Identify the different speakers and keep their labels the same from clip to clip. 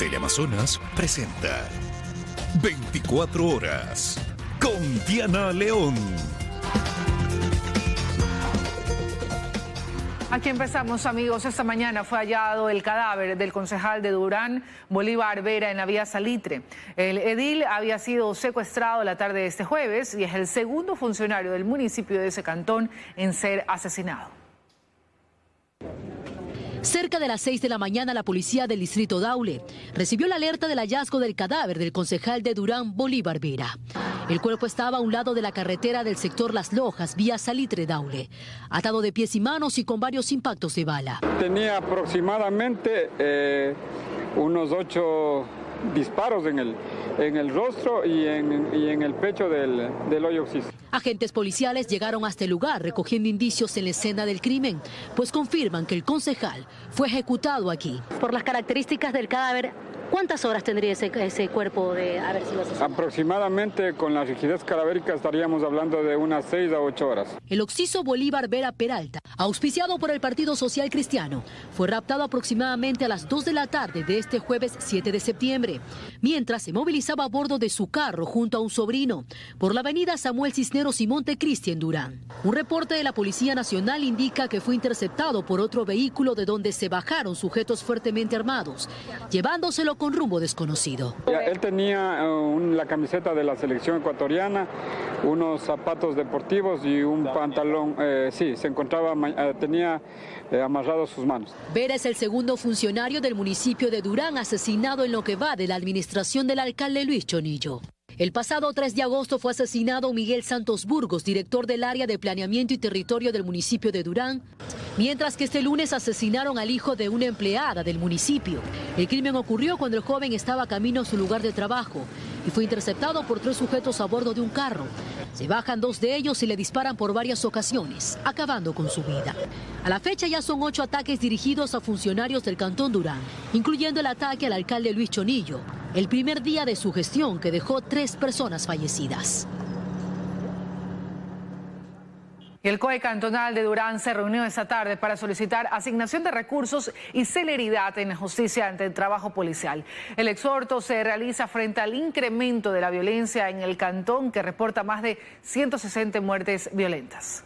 Speaker 1: Teleamazonas presenta 24 horas con Diana León.
Speaker 2: Aquí empezamos, amigos. Esta mañana fue hallado el cadáver del concejal de Durán, Bolívar Vera, en la vía Salitre. El edil había sido secuestrado la tarde de este jueves y es el segundo funcionario del municipio de ese cantón en ser asesinado.
Speaker 3: Cerca de las 6 de la mañana, la policía del distrito Daule recibió la alerta del hallazgo del cadáver del concejal de Durán, Bolívar Vera. El cuerpo estaba a un lado de la carretera del sector Las Lojas, vía Salitre Daule, atado de pies y manos y con varios impactos de bala.
Speaker 4: Tenía aproximadamente unos 8 disparos en el rostro y en el pecho del hoyo oxis.
Speaker 3: Agentes policiales llegaron hasta el lugar recogiendo indicios en la escena del crimen, pues confirman que el concejal fue ejecutado aquí.
Speaker 5: Por las características del cadáver, ¿cuántas horas tendría ese cuerpo de haber sido asesinado?
Speaker 4: Aproximadamente, con la rigidez cadavérica, estaríamos hablando de unas 6 a 8 horas.
Speaker 3: El occiso Bolívar Vera Peralta, auspiciado por el Partido Social Cristiano, fue raptado aproximadamente a las 2 de la tarde de este jueves 7 de septiembre, mientras se movilizaba a bordo de su carro junto a un sobrino por la avenida Samuel Cisneros y Montecristi en Durán. Un reporte de la Policía Nacional indica que fue interceptado por otro vehículo de donde se bajaron sujetos fuertemente armados, llevándoselo con rumbo desconocido.
Speaker 4: Él tenía la camiseta de la selección ecuatoriana, unos zapatos deportivos y un pantalón, tenía amarrados sus manos.
Speaker 3: Vera es el segundo funcionario del municipio de Durán asesinado en lo que va de la administración del alcalde Luis Chonillo. El pasado 3 de agosto fue asesinado Miguel Santos Burgos, director del área de planeamiento y territorio del municipio de Durán, mientras que este lunes asesinaron al hijo de una empleada del municipio. El crimen ocurrió cuando el joven estaba camino a su lugar de trabajo y fue interceptado por 3 sujetos a bordo de un carro. Se bajan 2 de ellos y le disparan por varias ocasiones, acabando con su vida. A la fecha ya son 8 ataques dirigidos a funcionarios del Cantón Durán, incluyendo el ataque al alcalde Luis Chonillo, el primer día de su gestión que dejó 3 personas fallecidas.
Speaker 2: El COE cantonal de Durán se reunió esta tarde para solicitar asignación de recursos y celeridad en la justicia ante el trabajo policial. El exhorto se realiza frente al incremento de la violencia en el cantón, que reporta más de 160 muertes violentas.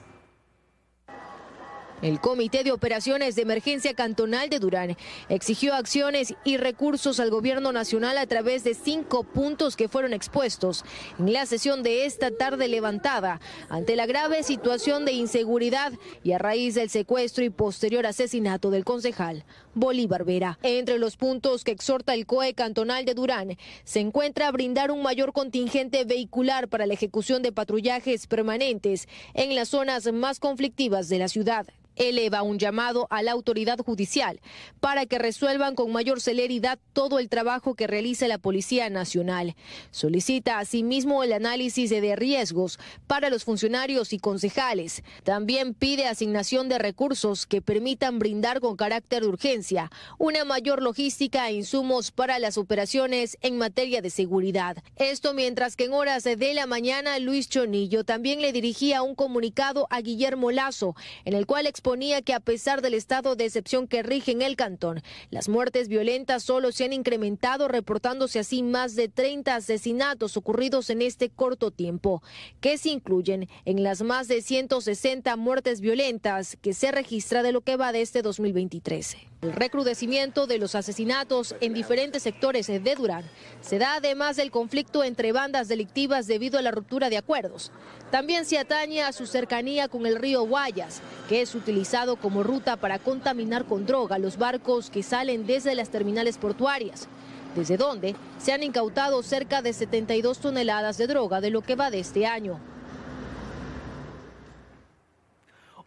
Speaker 6: El Comité de Operaciones de Emergencia Cantonal de Durán exigió acciones y recursos al gobierno nacional a través de 5 puntos que fueron expuestos en la sesión de esta tarde levantada ante la grave situación de inseguridad y a raíz del secuestro y posterior asesinato del concejal Bolívar Vera. Entre los puntos que exhorta el COE Cantonal de Durán se encuentra brindar un mayor contingente vehicular para la ejecución de patrullajes permanentes en las zonas más conflictivas de la ciudad. Eleva un llamado a la autoridad judicial para que resuelvan con mayor celeridad todo el trabajo que realiza la Policía Nacional. Solicita asimismo el análisis de riesgos para los funcionarios y concejales. También pide asignación de recursos que permitan brindar con carácter de urgencia una mayor logística e insumos para las operaciones en materia de seguridad. Esto mientras que en horas de la mañana Luis Chonillo también le dirigía un comunicado a Guillermo Lazo en el cual exponía que a pesar del estado de excepción que rige en el cantón, las muertes violentas solo se han incrementado, reportándose así más de 30 asesinatos ocurridos en este corto tiempo, que se incluyen en las más de 160 muertes violentas que se registra de lo que va de este 2023. El recrudecimiento de los asesinatos en diferentes sectores de Durán se da además del conflicto entre bandas delictivas debido a la ruptura de acuerdos. También se atañe a su cercanía con el río Guayas, que es utilizado como ruta para contaminar con droga los barcos que salen desde las terminales portuarias, desde donde se han incautado cerca de 72 toneladas de droga de lo que va de este año.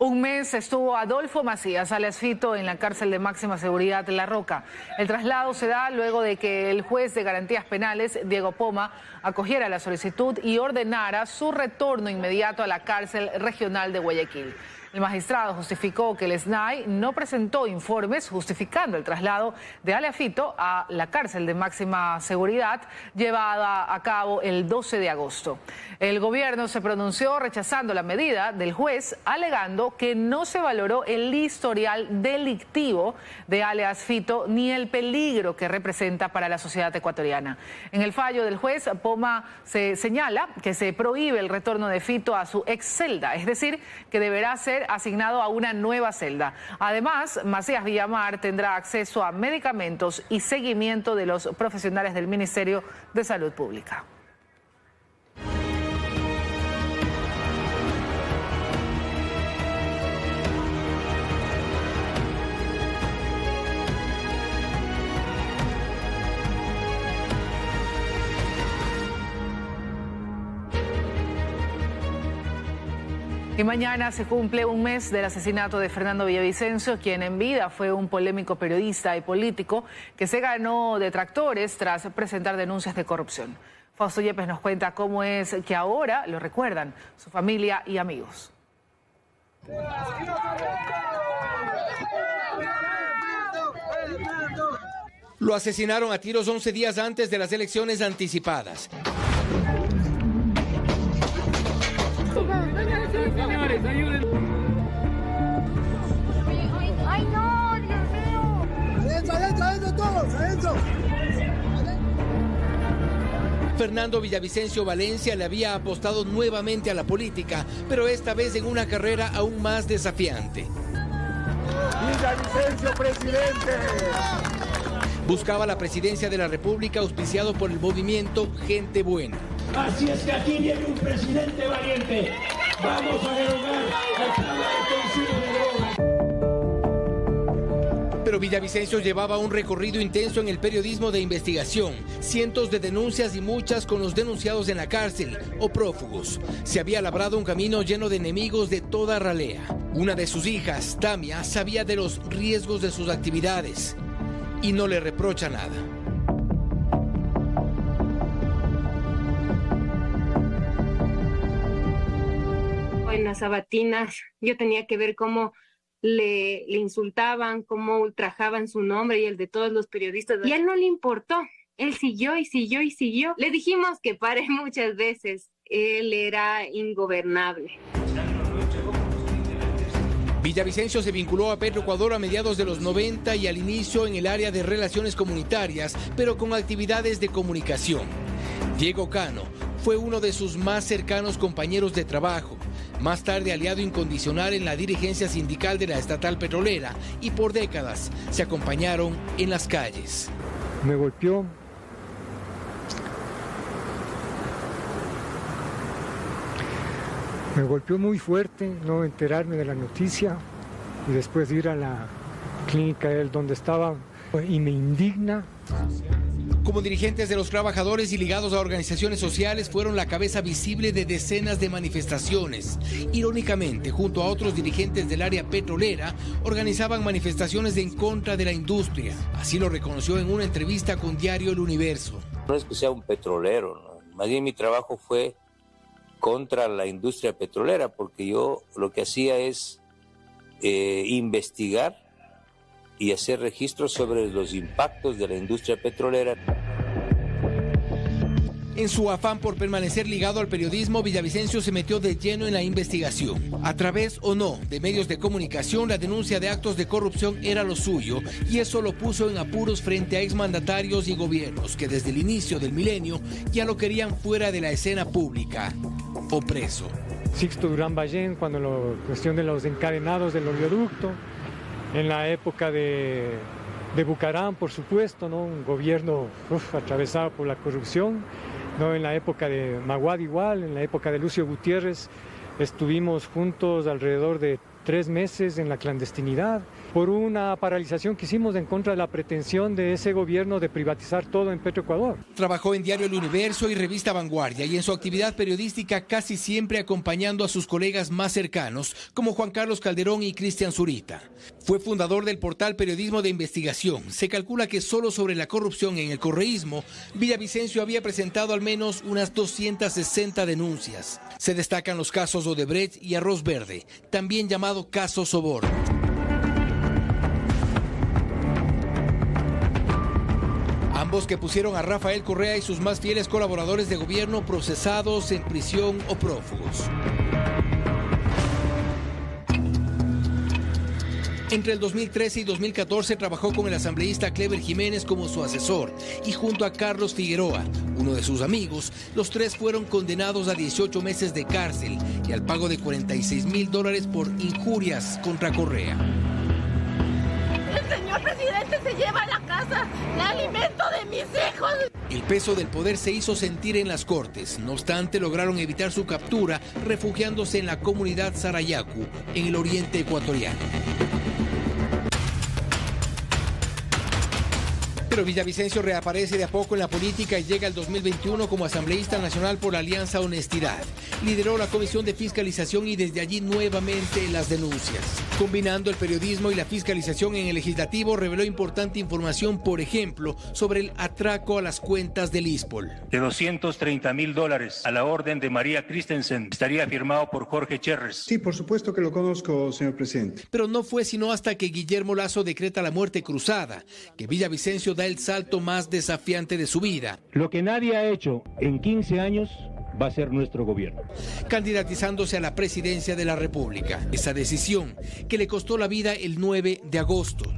Speaker 2: Un mes estuvo Adolfo Macías, alias Fito, en la cárcel de máxima seguridad de La Roca. El traslado se da luego de que el juez de garantías penales, Diego Poma, acogiera la solicitud y ordenara su retorno inmediato a la cárcel regional de Guayaquil. El magistrado justificó que el SNAI no presentó informes justificando el traslado de alias Fito a la cárcel de máxima seguridad llevada a cabo el 12 de agosto. El gobierno se pronunció rechazando la medida del juez, alegando que no se valoró el historial delictivo de alias Fito ni el peligro que representa para la sociedad ecuatoriana. En el fallo del juez, Poma se señala que se prohíbe el retorno de Fito a su ex celda, es decir, que deberá ser asignado a una nueva celda. Además, Macías Villamar tendrá acceso a medicamentos y seguimiento de los profesionales del Ministerio de Salud Pública. Y mañana se cumple un mes del asesinato de Fernando Villavicencio, quien en vida fue un polémico periodista y político que se ganó detractores tras presentar denuncias de corrupción. Fausto Yepes nos cuenta cómo es que ahora lo recuerdan su familia y amigos.
Speaker 7: Lo asesinaron a tiros 11 días antes de las elecciones anticipadas.
Speaker 8: Señores, ayuden. ¡Ay, no! ¡Dios mío! ¡Adentro todos! ¡Adentro!
Speaker 7: Fernando Villavicencio Valencia le había apostado nuevamente a la política, pero esta vez en una carrera aún más desafiante.
Speaker 8: ¡Villavicencio, presidente!
Speaker 7: Buscaba la presidencia de la República auspiciado por el movimiento Gente Buena.
Speaker 9: Así es que aquí viene un presidente valiente. Vamos a derogar el plan de consumo de drogas.
Speaker 7: Pero Villavicencio llevaba un recorrido intenso en el periodismo de investigación, cientos de denuncias y muchas con los denunciados en la cárcel o prófugos. Se había labrado un camino lleno de enemigos de toda ralea. Una de sus hijas, Tamia, sabía de los riesgos de sus actividades y no le reprocha nada.
Speaker 10: En las sabatinas yo tenía que ver cómo le insultaban, cómo ultrajaban su nombre y el de todos los periodistas. Y a él no le importó, él siguió y siguió y siguió. Le dijimos que pare muchas veces, él era ingobernable.
Speaker 7: Villavicencio se vinculó a Petroecuador a mediados de los 90 y al inicio en el área de relaciones comunitarias, pero con actividades de comunicación. Diego Cano fue uno de sus más cercanos compañeros de trabajo, más tarde aliado incondicional en la dirigencia sindical de la estatal petrolera y por décadas se acompañaron en las calles.
Speaker 11: Me golpeó. Me golpeó muy fuerte no enterarme de la noticia y después ir a la clínica donde estaba y me indigna.
Speaker 7: Como dirigentes de los trabajadores y ligados a organizaciones sociales fueron la cabeza visible de decenas de manifestaciones. Irónicamente, junto a otros dirigentes del área petrolera, organizaban manifestaciones en contra de la industria. Así lo reconoció en una entrevista con Diario El Universo.
Speaker 12: No es que sea un petrolero, ¿no? Más bien mi trabajo fue contra la industria petrolera, porque yo lo que hacía es investigar y hacer registros sobre los impactos de la industria petrolera.
Speaker 7: En su afán por permanecer ligado al periodismo, Villavicencio se metió de lleno en la investigación. A través o no de medios de comunicación, la denuncia de actos de corrupción era lo suyo y eso lo puso en apuros frente a exmandatarios y gobiernos que desde el inicio del milenio ya lo querían fuera de la escena pública o preso.
Speaker 11: Sixto Durán Ballén, cuando la cuestión de los encadenados del oleoducto, en la época de Bucaram, por supuesto, ¿no? Un gobierno atravesado por la corrupción, ¿no? En la época de Maguad igual, en la época de Lucio Gutiérrez, estuvimos juntos alrededor de 3 meses en la clandestinidad. por una paralización que hicimos en contra de la pretensión de ese gobierno de privatizar todo en Petroecuador.
Speaker 7: Trabajó en Diario El Universo y Revista Vanguardia y en su actividad periodística casi siempre acompañando a sus colegas más cercanos como Juan Carlos Calderón y Cristian Zurita. Fue fundador del portal Periodismo de Investigación. Se calcula que solo sobre la corrupción en el correísmo, Villavicencio había presentado al menos unas 260 denuncias. Se destacan los casos Odebrecht y Arroz Verde, también llamado caso Soborno. Ambos que pusieron a Rafael Correa y sus más fieles colaboradores de gobierno procesados en prisión o prófugos. Entre el 2013 y 2014 trabajó con el asambleísta Clever Jiménez como su asesor y junto a Carlos Figueroa, uno de sus amigos, los tres fueron condenados a 18 meses de cárcel y al pago de $46,000 por injurias contra Correa.
Speaker 8: El señor presidente se lleva a la casa el alimento de mis hijos.
Speaker 7: El peso del poder se hizo sentir en las cortes. No obstante, lograron evitar su captura refugiándose en la comunidad Sarayaku, en el oriente ecuatoriano. Pero Villavicencio reaparece de a poco en la política y llega al 2021 como asambleísta nacional por la Alianza Honestidad. Lideró la Comisión de Fiscalización y desde allí nuevamente las denuncias. Combinando el periodismo y la fiscalización en el legislativo, reveló importante información, por ejemplo, sobre el atraco a las cuentas del ISPOL.
Speaker 13: De $230,000 a la orden de María Christensen estaría firmado por Jorge Cherres.
Speaker 14: Sí, por supuesto que lo conozco, señor presidente.
Speaker 7: Pero no fue sino hasta que Guillermo Lasso decreta la muerte cruzada que Villavicencio da el salto más desafiante de su vida.
Speaker 13: Lo que nadie ha hecho en 15 años va a ser nuestro gobierno.
Speaker 7: Candidatizándose a la presidencia de la República. Esa decisión que le costó la vida el 9 de agosto.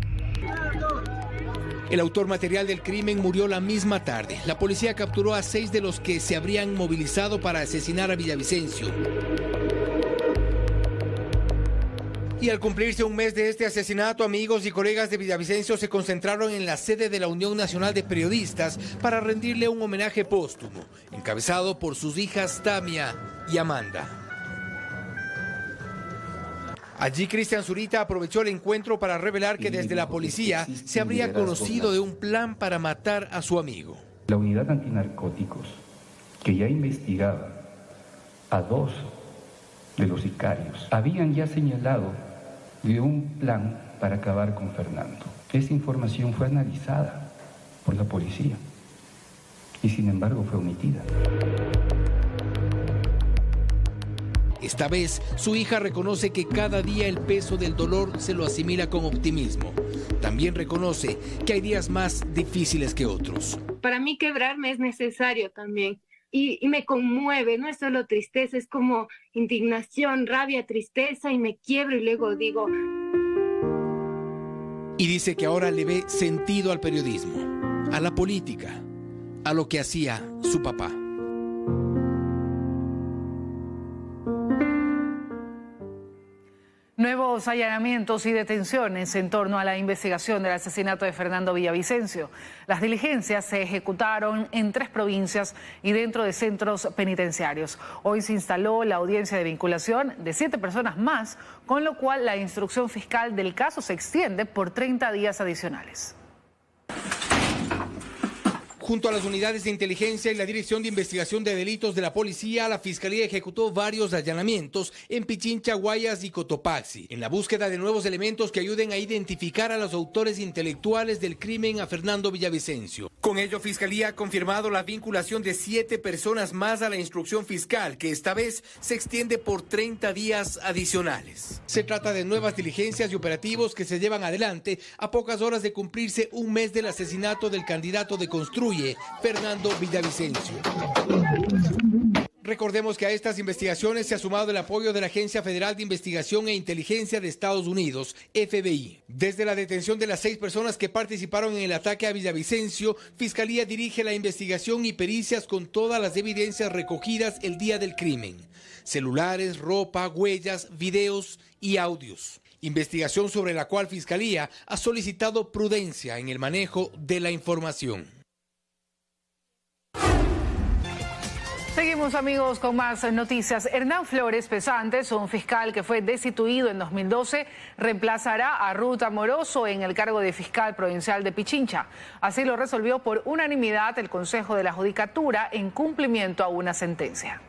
Speaker 7: El autor material del crimen murió la misma tarde. La policía capturó a 6 de los que se habrían movilizado para asesinar a Villavicencio. Y al cumplirse un mes de este asesinato, amigos y colegas de Villavicencio se concentraron en la sede de la Unión Nacional de Periodistas para rendirle un homenaje póstumo, encabezado por sus hijas Tamia y Amanda. Allí Cristian Zurita aprovechó el encuentro para revelar que desde la policía se habría conocido de un plan para matar a su amigo.
Speaker 15: La unidad antinarcóticos, que ya investigaba a 2 de los sicarios, habían ya señalado de un plan para acabar con Fernando. Esa información fue analizada por la policía y sin embargo fue omitida.
Speaker 7: Esta vez, su hija reconoce que cada día el peso del dolor se lo asimila con optimismo. También reconoce que hay días más difíciles que otros.
Speaker 10: Para mí quebrarme es necesario también. Y me conmueve, no es solo tristeza, es como indignación, rabia, tristeza, y me quiebro y luego digo...
Speaker 7: Y dice que ahora le ve sentido al periodismo, a la política, a lo que hacía su papá.
Speaker 2: Nuevos allanamientos y detenciones en torno a la investigación del asesinato de Fernando Villavicencio. Las diligencias se ejecutaron en 3 provincias y dentro de centros penitenciarios. Hoy se instaló la audiencia de vinculación de 7 personas más, con lo cual la instrucción fiscal del caso se extiende por 30 días adicionales.
Speaker 7: Junto a las unidades de inteligencia y la Dirección de Investigación de Delitos de la Policía, la Fiscalía ejecutó varios allanamientos en Pichincha, Guayas y Cotopaxi, en la búsqueda de nuevos elementos que ayuden a identificar a los autores intelectuales del crimen a Fernando Villavicencio. Con ello, Fiscalía ha confirmado la vinculación de 7 personas más a la instrucción fiscal, que esta vez se extiende por 30 días adicionales. Se trata de nuevas diligencias y operativos que se llevan adelante a pocas horas de cumplirse un mes del asesinato del candidato de Construye, Fernando Villavicencio. Recordemos que a estas investigaciones se ha sumado el apoyo de la Agencia Federal de Investigación e Inteligencia de Estados Unidos, FBI. Desde la detención de las 6 personas que participaron en el ataque a Villavicencio, Fiscalía dirige la investigación y pericias con todas las evidencias recogidas el día del crimen: celulares, ropa, huellas, videos y audios. Investigación sobre la cual Fiscalía ha solicitado prudencia en el manejo de la información.
Speaker 2: Seguimos, amigos, con más noticias. Hernán Flores Pesantes, un fiscal que fue destituido en 2012, reemplazará a Ruth Amoroso en el cargo de fiscal provincial de Pichincha. Así lo resolvió por unanimidad el Consejo de la Judicatura en cumplimiento a una sentencia.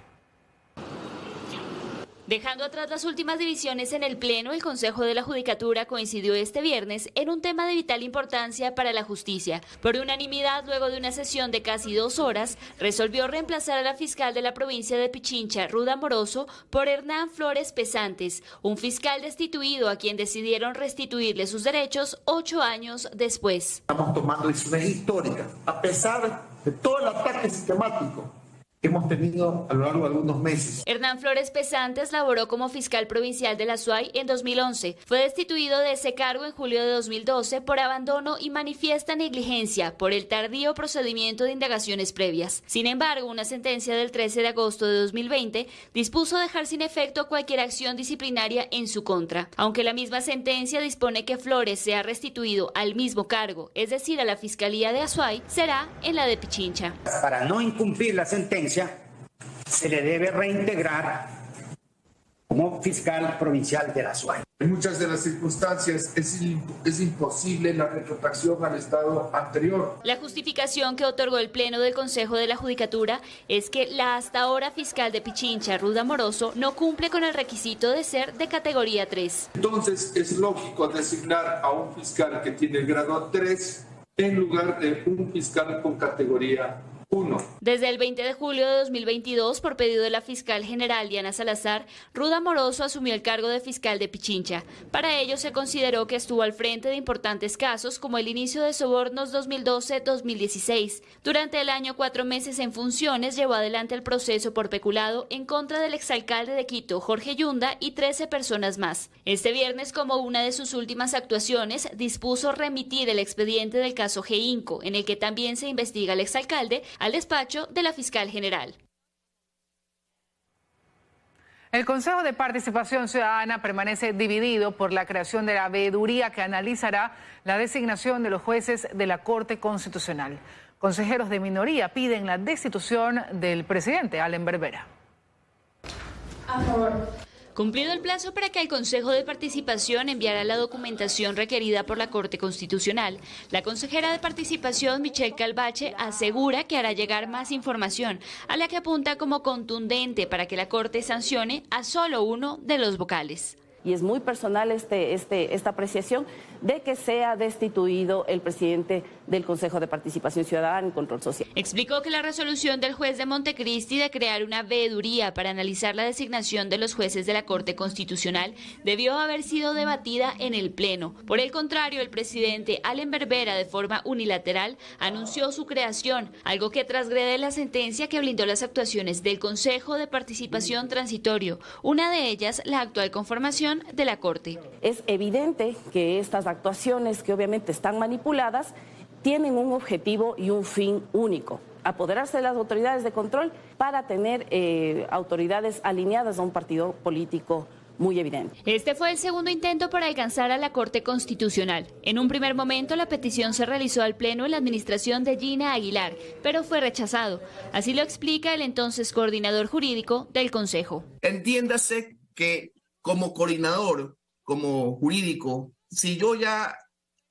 Speaker 16: Dejando atrás las últimas divisiones en el Pleno, el Consejo de la Judicatura coincidió este viernes en un tema de vital importancia para la justicia. Por unanimidad, luego de una sesión de casi 2 horas, resolvió reemplazar a la fiscal de la provincia de Pichincha, Ruth Amoroso, por Hernán Flores Pesantes, un fiscal destituido a quien decidieron restituirle sus derechos 8 años después.
Speaker 17: Estamos tomando decisiones históricas, a pesar de todo el ataque sistemático que hemos tenido a lo largo de algunos meses.
Speaker 16: Hernán Flores Pesantes laboró como fiscal provincial de la SUAY en 2011. Fue destituido de ese cargo en julio de 2012 por abandono y manifiesta negligencia por el tardío procedimiento de indagaciones previas. Sin embargo, una sentencia del 13 de agosto de 2020 dispuso dejar sin efecto cualquier acción disciplinaria en su contra. Aunque la misma sentencia dispone que Flores sea restituido al mismo cargo, es decir, a la Fiscalía de Azuay, será en la de Pichincha.
Speaker 18: Para no incumplir la sentencia, se le debe reintegrar como fiscal provincial de la SUAY.
Speaker 17: En muchas de las circunstancias es imposible la retrotracción al estado anterior.
Speaker 16: La justificación que otorgó el Pleno del Consejo de la Judicatura es que la hasta ahora fiscal de Pichincha, Ruth Amoroso, no cumple con el requisito de ser de categoría 3.
Speaker 17: Entonces es lógico designar a un fiscal que tiene el grado 3 en lugar de un fiscal con categoría 1.
Speaker 16: Desde el 20 de julio de 2022, por pedido de la fiscal general Diana Salazar, Ruth Amoroso asumió el cargo de fiscal de Pichincha. Para ello se consideró que estuvo al frente de importantes casos como el inicio de sobornos 2012-2016. Durante el año 4 meses en funciones llevó adelante el proceso por peculado en contra del exalcalde de Quito, Jorge Yunda, y 13 personas más. Este viernes, como una de sus últimas actuaciones, dispuso remitir el expediente del caso Geinco, en el que también se investiga al exalcalde, al despacho de la fiscal general.
Speaker 2: El Consejo de Participación Ciudadana permanece dividido por la creación de la veeduría que analizará la designación de los jueces de la Corte Constitucional. Consejeros de minoría piden la destitución del presidente, Allen Berbera.
Speaker 16: A favor. Cumplido el plazo para que el Consejo de Participación enviara la documentación requerida por la Corte Constitucional, la consejera de Participación, Michelle Calvache, asegura que hará llegar más información, a la que apunta como contundente para que la Corte sancione a solo uno de los vocales.
Speaker 19: Y es muy personal esta apreciación de que sea destituido el presidente del Consejo de Participación Ciudadana y Control Social.
Speaker 16: Explicó que la resolución del juez de Montecristi de crear una veeduría para analizar la designación de los jueces de la Corte Constitucional debió haber sido debatida en el Pleno. Por el contrario, el presidente Allen Berbera, de forma unilateral, anunció su creación, algo que transgrede la sentencia que blindó las actuaciones del Consejo de Participación Transitorio, una de ellas la actual conformación de la Corte.
Speaker 19: Es evidente que estas actuaciones, que obviamente están manipuladas, tienen un objetivo y un fin único: apoderarse de las autoridades de control para tener autoridades alineadas a un partido político muy evidente.
Speaker 16: Este fue el segundo intento para alcanzar a la Corte Constitucional. En un primer momento, la petición se realizó al Pleno en la administración de Gina Aguilar, pero fue rechazado. Así lo explica el entonces coordinador jurídico del Consejo.
Speaker 20: Entiéndase que como coordinador, como jurídico, si yo ya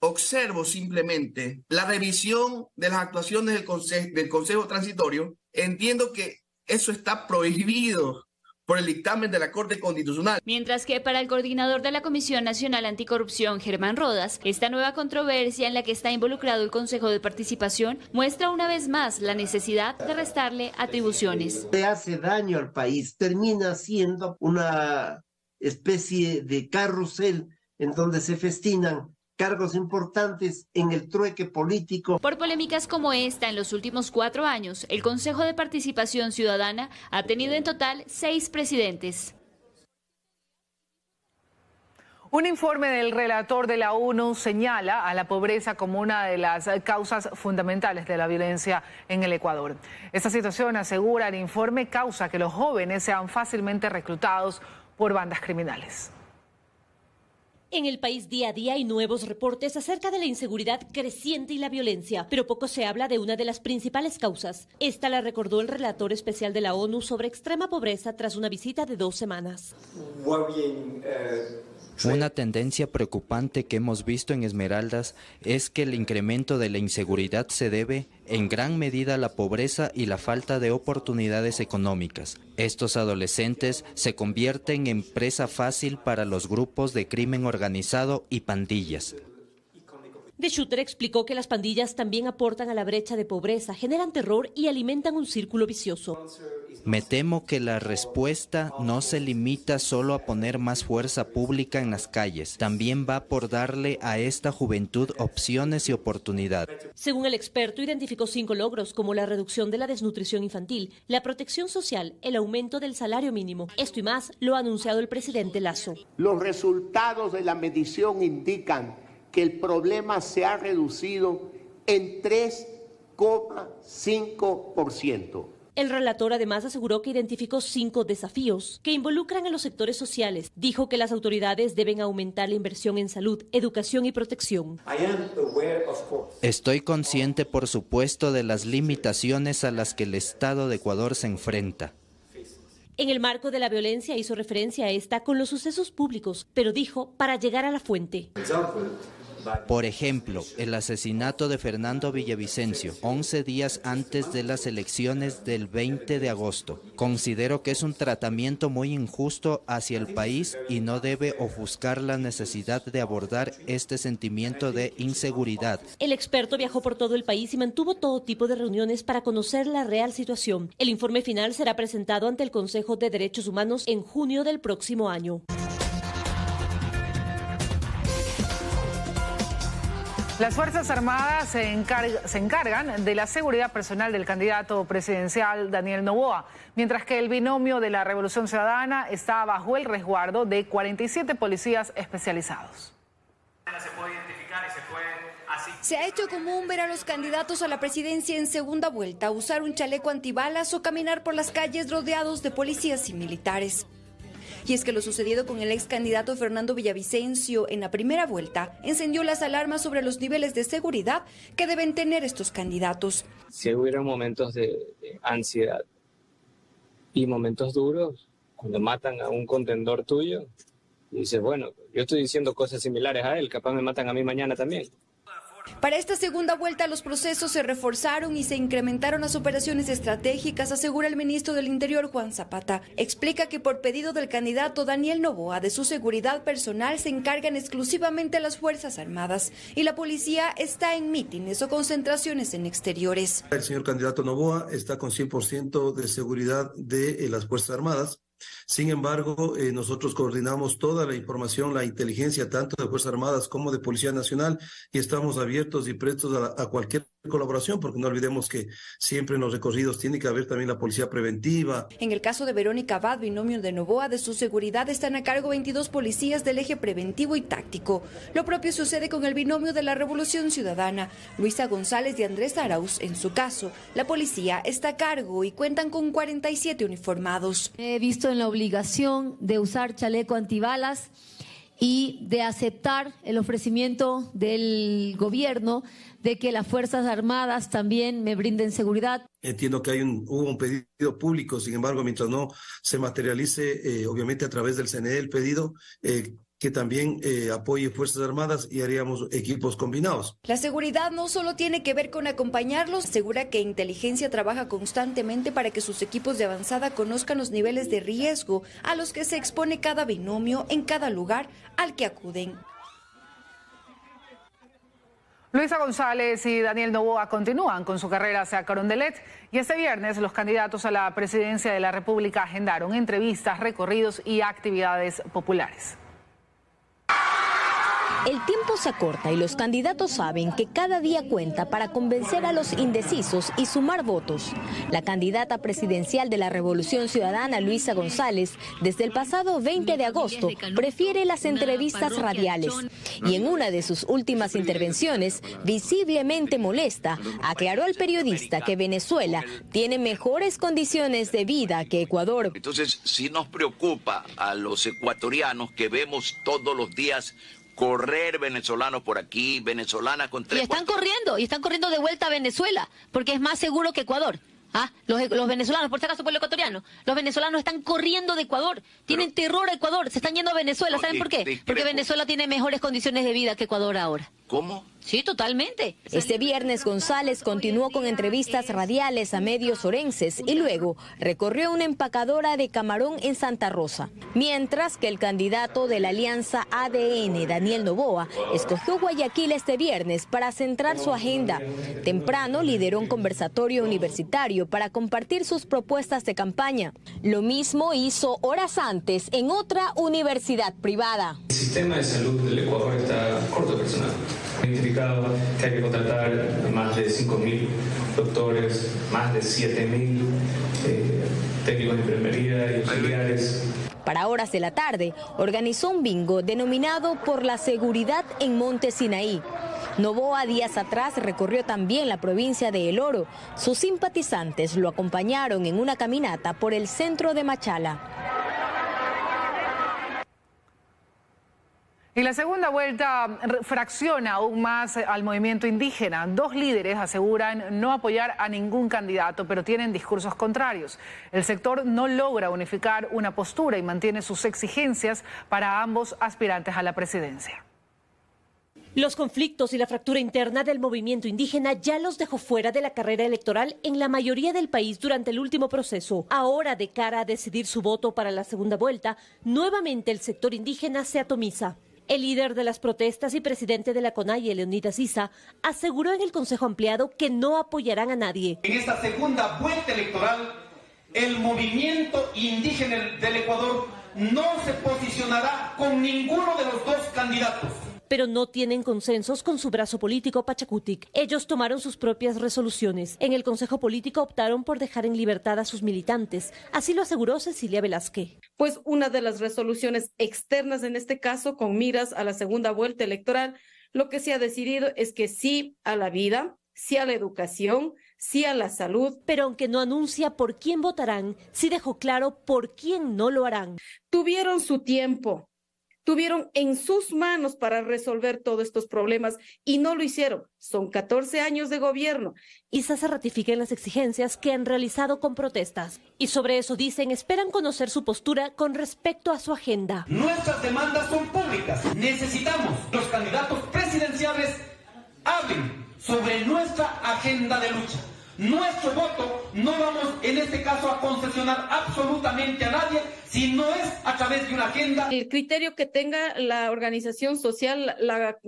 Speaker 20: observo simplemente la revisión de las actuaciones del Consejo Transitorio, entiendo que eso está prohibido por el dictamen de la Corte Constitucional.
Speaker 16: Mientras que para el coordinador de la Comisión Nacional Anticorrupción, Germán Rodas, esta nueva controversia en la que está involucrado el Consejo de Participación muestra una vez más la necesidad de restarle atribuciones.
Speaker 21: Le hace daño al país, termina siendo una especie de carrusel en donde se festinan cargos importantes en el trueque político.
Speaker 16: Por polémicas como esta, en los últimos 4 años, el Consejo de Participación Ciudadana ha tenido en total 6 presidentes.
Speaker 2: Un informe del relator de la ONU señala a la pobreza como una de las causas fundamentales de la violencia en el Ecuador. Esta situación, asegura el informe, causa que los jóvenes sean fácilmente reclutados por bandas criminales.
Speaker 1: En el país día a día hay nuevos reportes acerca de la inseguridad creciente y la violencia, pero poco se habla de una de las principales causas. Esta la recordó el relator especial de la ONU sobre extrema pobreza tras una visita de 2 semanas.
Speaker 22: Una tendencia preocupante que hemos visto en Esmeraldas es que el incremento de la inseguridad se debe en gran medida a la pobreza y la falta de oportunidades económicas. Estos adolescentes se convierten en presa fácil para los grupos de crimen organizado y pandillas.
Speaker 1: De Schutter explicó que las pandillas también aportan a la brecha de pobreza, generan terror y alimentan un círculo vicioso.
Speaker 22: Me temo que la respuesta no se limita solo a poner más fuerza pública en las calles, también va por darle a esta juventud opciones y oportunidad.
Speaker 1: Según el experto, identificó 5 logros, como la reducción de la desnutrición infantil, la protección social, el aumento del salario mínimo. Esto y más lo ha anunciado el presidente Lasso.
Speaker 23: Los resultados de la medición indican que el problema se ha reducido en 3,5%.
Speaker 1: El relator además aseguró que identificó 5 desafíos que involucran a los sectores sociales. Dijo que las autoridades deben aumentar la inversión en salud, educación y protección.
Speaker 22: Estoy consciente, por supuesto, de las limitaciones a las que el Estado de Ecuador se enfrenta.
Speaker 1: En el marco de la violencia hizo referencia a esta con los sucesos públicos, pero dijo para llegar a la fuente.
Speaker 22: Por ejemplo, el asesinato de Fernando Villavicencio, 11 días antes de las elecciones del 20 de agosto. Considero que es un tratamiento muy injusto hacia el país y no debe ofuscar la necesidad de abordar este sentimiento de inseguridad.
Speaker 1: El experto viajó por todo el país y mantuvo todo tipo de reuniones para conocer la real situación. El informe final será presentado ante el Consejo de Derechos Humanos en junio del próximo año.
Speaker 2: Las Fuerzas Armadas se encargan de la seguridad personal del candidato presidencial Daniel Noboa, mientras que el binomio de la Revolución Ciudadana está bajo el resguardo de 47 policías especializados.
Speaker 24: Se ha hecho común ver a los candidatos a la presidencia en segunda vuelta usar un chaleco antibalas o caminar por las calles rodeados de policías y militares. Y es que lo sucedido con el ex candidato Fernando Villavicencio en la primera vuelta encendió las alarmas sobre los niveles de seguridad que deben tener estos candidatos.
Speaker 25: Si hubiera momentos de ansiedad y momentos duros, cuando matan a un contendor tuyo, y dices, bueno, yo estoy diciendo cosas similares a él, capaz me matan a mí mañana también.
Speaker 24: Para esta segunda vuelta los procesos se reforzaron y se incrementaron las operaciones estratégicas, asegura el ministro del Interior Juan Zapata. Explica que por pedido del candidato Daniel Noboa de su seguridad personal se encargan exclusivamente las Fuerzas Armadas y la policía está en mítines o concentraciones en exteriores.
Speaker 26: El señor candidato Noboa está con 100% de seguridad de las Fuerzas Armadas. Sin embargo, nosotros coordinamos toda la información, la inteligencia, tanto de Fuerzas Armadas como de Policía Nacional, y estamos abiertos y prestos a cualquier colaboración, porque no olvidemos que siempre en los recorridos tiene que haber también la policía preventiva.
Speaker 24: En el caso de Verónica Abad, binomio de Noboa, de su seguridad están a cargo 22 policías del eje preventivo y táctico. Lo propio sucede con el binomio de la Revolución Ciudadana, Luisa González y Andrés Arauz. En su caso, la policía está a cargo y cuentan con 47 uniformados.
Speaker 27: He visto en la obligación de usar chaleco antibalas y de aceptar el ofrecimiento del gobierno de que las Fuerzas Armadas también me brinden seguridad.
Speaker 26: Entiendo que hubo un pedido público, sin embargo, mientras no se materialice, obviamente a través del CNE el pedido, que también apoye Fuerzas Armadas y haríamos equipos combinados.
Speaker 24: La seguridad no solo tiene que ver con acompañarlos, asegura que Inteligencia trabaja constantemente para que sus equipos de avanzada conozcan los niveles de riesgo a los que se expone cada binomio en cada lugar al que acuden.
Speaker 2: Luisa González y Daniel Noboa continúan con su carrera hacia Carondelet y este viernes los candidatos a la presidencia de la República agendaron entrevistas, recorridos y actividades populares.
Speaker 28: El tiempo se acorta y los candidatos saben que cada día cuenta para convencer a los indecisos y sumar votos. La candidata presidencial de la Revolución Ciudadana, Luisa González, desde el pasado 20 de agosto prefiere las entrevistas radiales. Y en una de sus últimas intervenciones, visiblemente molesta, aclaró al periodista que Venezuela tiene mejores condiciones de vida que Ecuador.
Speaker 29: Entonces, sí nos preocupa a los ecuatorianos que vemos todos los días
Speaker 3: correr venezolanos por aquí, venezolanas con 3.
Speaker 4: Y están corriendo de vuelta a Venezuela, porque es más seguro que Ecuador. Los venezolanos, por si acaso pueblo ecuatoriano, los venezolanos están corriendo de Ecuador, tienen terror a Ecuador, se están yendo a Venezuela. ¿Saben por qué? Porque Venezuela tiene mejores condiciones de vida que Ecuador ahora.
Speaker 3: ¿Cómo?
Speaker 4: Sí, totalmente.
Speaker 28: Este viernes González continuó con entrevistas radiales a medios orenses y luego recorrió una empacadora de camarón en Santa Rosa. Mientras que el candidato de la alianza ADN, Daniel Noboa, escogió Guayaquil este viernes para centrar su agenda. Temprano lideró un conversatorio universitario para compartir sus propuestas de campaña. Lo mismo hizo horas antes en otra universidad privada.
Speaker 25: El sistema de salud del Ecuador está corto de personal. Identificado que hay que contratar más de 5.000 doctores, más de 7.000 técnicos de enfermería y auxiliares.
Speaker 28: Para horas de la tarde, organizó un bingo denominado Por la Seguridad en Monte Sinaí. Noboa días atrás recorrió también la provincia de El Oro. Sus simpatizantes lo acompañaron en una caminata por el centro de Machala.
Speaker 2: Y la segunda vuelta fracciona aún más al movimiento indígena. 2 líderes aseguran no apoyar a ningún candidato, pero tienen discursos contrarios. El sector no logra unificar una postura y mantiene sus exigencias para ambos aspirantes a la presidencia.
Speaker 1: Los conflictos y la fractura interna del movimiento indígena ya los dejó fuera de la carrera electoral en la mayoría del país durante el último proceso. Ahora, de cara a decidir su voto para la segunda vuelta, nuevamente el sector indígena se atomiza. El líder de las protestas y presidente de la CONAIE, Leonidas Issa, aseguró en el Consejo Ampliado que no apoyarán a nadie.
Speaker 5: En esta segunda vuelta electoral, el movimiento indígena del Ecuador no se posicionará con ninguno de los 2 candidatos.
Speaker 1: Pero no tienen consensos con su brazo político Pachacutic. Ellos tomaron sus propias resoluciones. En el Consejo Político optaron por dejar en libertad a sus militantes. Así lo aseguró Cecilia Velázquez.
Speaker 6: Pues una de las resoluciones externas, en este caso, con miras a la segunda vuelta electoral, lo que se ha decidido es que sí a la vida, sí a la educación, sí a la salud.
Speaker 1: Pero aunque no anuncia por quién votarán, sí dejó claro por quién no lo harán.
Speaker 6: Tuvieron su tiempo. Tuvieron en sus manos para resolver todos estos problemas y no lo hicieron. Son 14 años de gobierno.
Speaker 1: Issa se ratifica en las exigencias que han realizado con protestas. Y sobre eso dicen, esperan conocer su postura con respecto a su agenda.
Speaker 5: Nuestras demandas son públicas. Necesitamos los candidatos presidenciales hablen sobre nuestra agenda de lucha. Nuestro voto no vamos en este caso a concesionar absolutamente a nadie, si no es a través de una agenda.
Speaker 6: El criterio que tenga la organización social la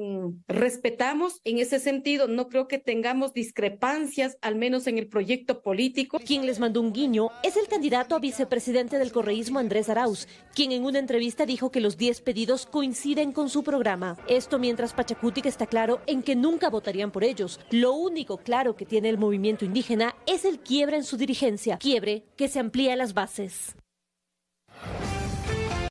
Speaker 6: respetamos. En ese sentido, no creo que tengamos discrepancias, al menos en el proyecto político.
Speaker 1: Quien les mandó un guiño es el candidato a vicepresidente del correísmo, Andrés Arauz, quien en una entrevista dijo que los 10 pedidos coinciden con su programa. Esto mientras Pachacutic está claro en que nunca votarían por ellos. Lo único claro que tiene el movimiento indígena es el quiebre en su dirigencia, quiebre que se amplía a las bases.